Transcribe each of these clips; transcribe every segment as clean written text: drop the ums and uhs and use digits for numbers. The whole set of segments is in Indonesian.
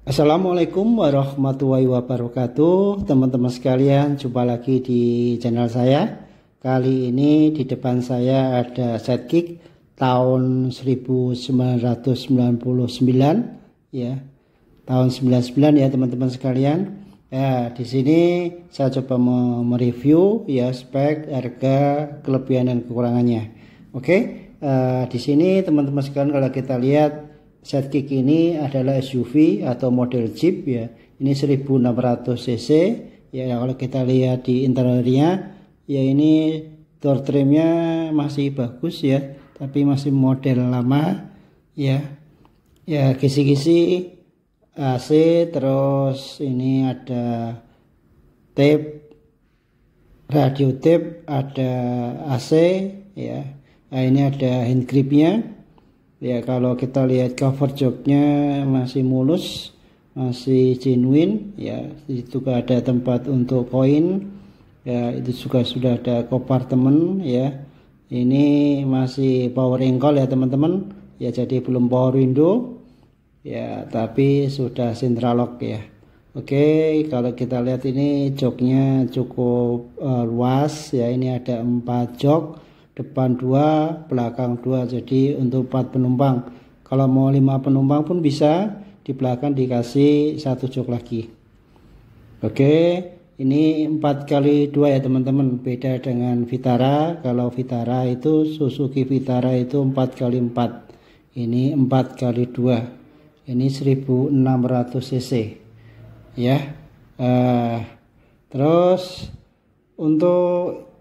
Assalamualaikum warahmatullahi wabarakatuh. Teman-teman sekalian, jumpa lagi di channel saya. Kali ini di depan saya ada Sidekick tahun 1999 ya. Tahun 99 ya teman-teman sekalian. Ya, di sini saya coba mereview ya spek, harga, kelebihan dan kekurangannya. Oke. Di sini teman-teman sekalian, kalau kita lihat Sidekick ini adalah SUV atau model Jeep ya. Ini 1600 cc ya. Kalau kita lihat di interiornya ya, ini door trimnya masih bagus ya, tapi masih model lama ya. Ya, kisi-kisi AC, terus ini ada tape, radio tape, ada AC ya. Nah, ini ada hand gripnya. Ya, kalau kita lihat cover joknya masih mulus, masih genuine ya. Itu juga ada tempat untuk koin ya, itu juga sudah ada kompartemen ya. Ini masih power ankle ya teman-teman ya, jadi belum power window ya, tapi sudah central lock ya. Oke, kalau kita lihat ini joknya cukup luas ya. Ini ada 4 jok, depan 2, belakang 2, jadi untuk 4 penumpang. Kalau mau 5 penumpang pun bisa, di belakang dikasih 1 jok lagi. Oke, ini 4x2 ya teman-teman, beda dengan Vitara. Kalau Vitara itu, Suzuki Vitara itu 4x4, ini 4x2, ini 1600 cc ya. Terus untuk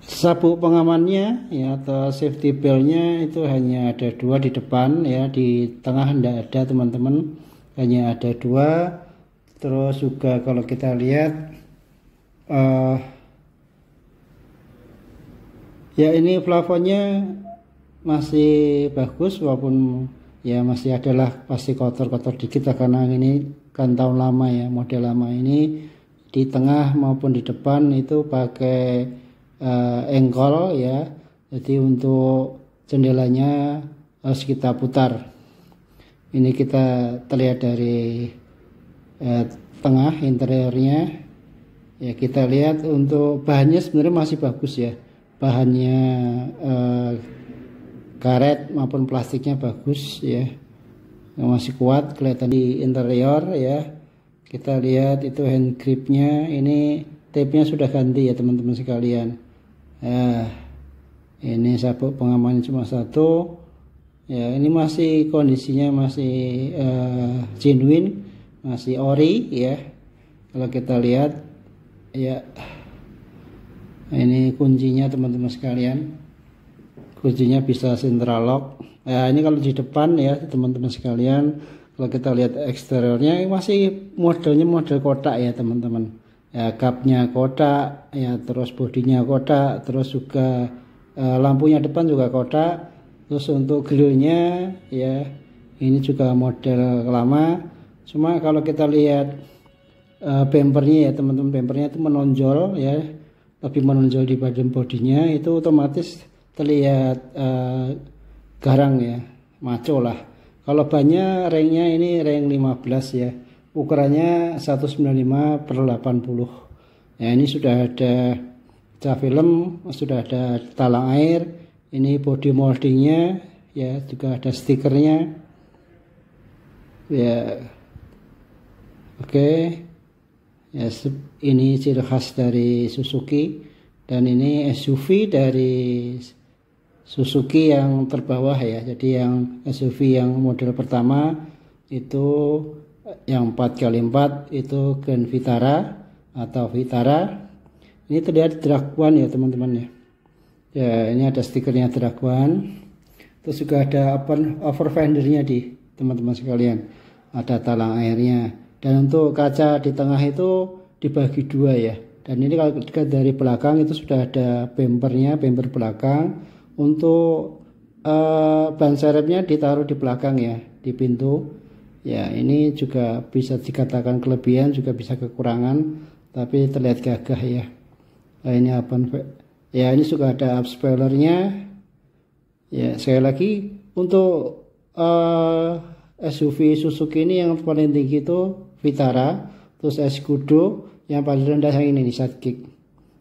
sabuk pengamannya ya atau safety beltnya itu hanya ada 2 di depan ya, di tengah tidak ada teman-teman, hanya ada 2. Terus juga kalau kita lihat ya, ini plafonnya masih bagus, walaupun ya masih adalah pasti kotor-kotor dikit lah, karena ini kan tahun lama ya, model lama. Ini di tengah maupun di depan itu pakai engkol ya, jadi untuk jendelanya harus kita putar. Ini kita terlihat dari tengah interiornya ya. Kita lihat untuk bahannya sebenarnya masih bagus ya, bahannya karet maupun plastiknya bagus ya, masih kuat kelihatan di interior ya. Kita lihat itu hand gripnya, ini tape-nya sudah ganti ya teman-teman sekalian. Ini sabuk pengamannya cuma 1 ya. Ini masih kondisinya masih genuine, masih ori ya. Kalau kita lihat ya, ini kuncinya teman-teman sekalian, kuncinya bisa central lock ya. Ini kalau di depan ya teman-teman sekalian, kalau kita lihat eksteriornya masih modelnya model kotak ya teman-teman ya. Kapnya kotak ya, terus bodinya kotak, terus juga lampunya depan juga kotak. Terus untuk grillnya ya, ini juga model lama, cuma kalau kita lihat bumpernya ya teman-teman, bumpernya itu menonjol ya, lebih menonjol di badan bodinya, itu otomatis terlihat garang ya, maco lah. Kalau bannya ringnya ini ring 15 ya, ukurannya 195/80 ya. Ini sudah ada kaca film, sudah ada talang air, ini body moldingnya ya, juga ada stikernya ya. Oke ya, ini ciri khas dari Suzuki, dan ini SUV dari Suzuki yang terbawah ya. Jadi yang SUV yang model pertama itu yang 4x4 itu Grand Vitara atau Vitara. Ini terlihat Draguan ya teman-teman ya. Ya, ini ada stikernya Draguan. Terus juga ada over fendernya di teman-teman sekalian, ada talang airnya. Dan untuk kaca di tengah itu dibagi 2 ya. Dan ini kalau kita dari belakang itu sudah ada bumpernya, bumper belakang. Untuk ban serepnya ditaruh di belakang ya, di pintu ya. Ini juga bisa dikatakan kelebihan, juga bisa kekurangan, tapi terlihat gagah ya. Nah, ini apa ya, ini juga ada up spoilernya ya. Sekali lagi untuk SUV Suzuki ini yang paling tinggi itu Vitara, terus Escudo, yang paling rendah yang ini Sidekick.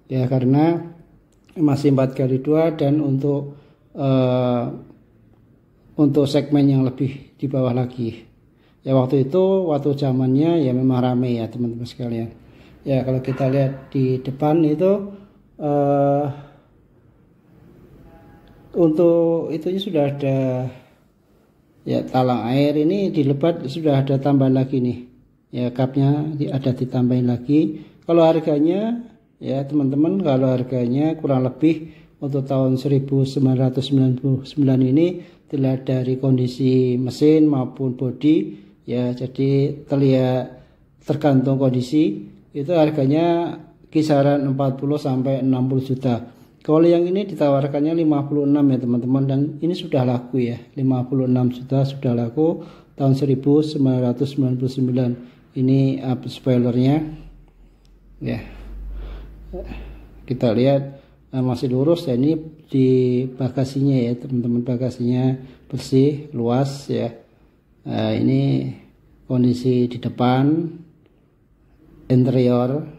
Ya, karena masih 4x2 dan untuk segmen yang lebih di bawah lagi. Ya, waktu zamannya ya memang ramai ya teman-teman sekalian. Ya, kalau kita lihat di depan itu untuk itunya sudah ada ya, talang air ini dilebat, sudah ada tambahan lagi nih. Ya, kapnya ada ditambahin lagi. Kalau harganya ya teman-teman, kalau harganya kurang lebih untuk tahun 1999 ini dilihat dari kondisi mesin maupun bodi ya, jadi terlihat tergantung kondisi itu harganya kisaran 40 sampai 60 juta. Kalau yang ini ditawarkannya 56 ya teman-teman, dan ini sudah laku ya, 56 juta sudah laku tahun 1999. Ini spoilernya ya, kita lihat masih lurus ya. Ini di bagasinya ya teman-teman, bagasinya bersih luas ya. Ini kondisi di depan, interior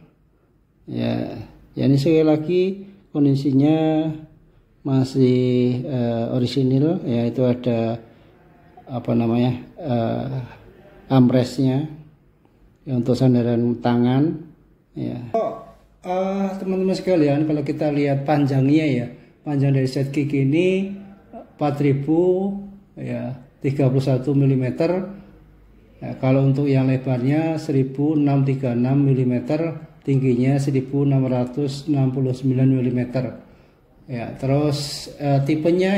ya. Ini sekali lagi kondisinya masih orisinil ya. Itu ada apa namanya, armrestnya ya, untuk sandaran tangan ya. Teman-teman sekalian, kalau kita lihat panjangnya ya, panjang dari Sidekick ini 4000 ya 31 mm ya. Kalau untuk yang lebarnya 1636 mm, tingginya 1669 mm ya. Terus tipenya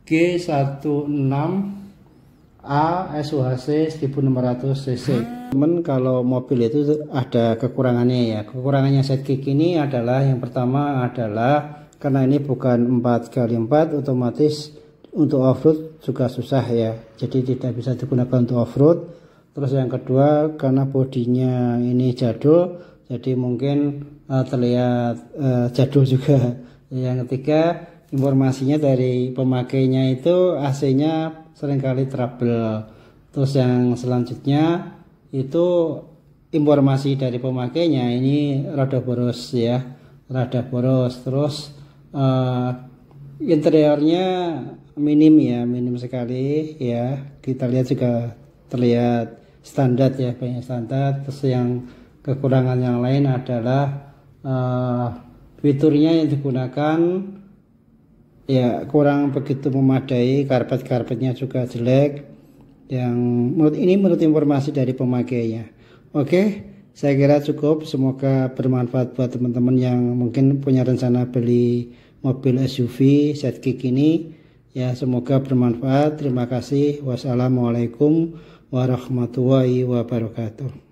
G16A SUHC 1600 cc. Teman, kalau mobil itu ada kekurangannya ya. Kekurangannya Sidekick ini adalah, yang pertama adalah karena ini bukan 4x4, otomatis untuk off-road juga susah ya. Jadi tidak bisa digunakan untuk off-road. Terus yang kedua, karena bodinya ini jadul, jadi mungkin terlihat jadul juga. Yang ketiga, informasinya dari pemakainya itu AC-nya seringkali trouble. Terus yang selanjutnya itu informasi dari pemakainya ini rada boros ya, rada boros. Terus interiornya minim sekali ya. Kita lihat juga terlihat standar ya, banyak standar. Terus yang kekurangan yang lain adalah fiturnya yang digunakan ya kurang begitu memadai, karpet-karpetnya juga jelek. Yang menurut informasi dari pemakainya. Oke, saya kira cukup. Semoga bermanfaat buat teman-teman yang mungkin punya rencana beli mobil SUV Sidekick ini ya. Semoga bermanfaat. Terima kasih. Wassalamualaikum warahmatullahi wabarakatuh.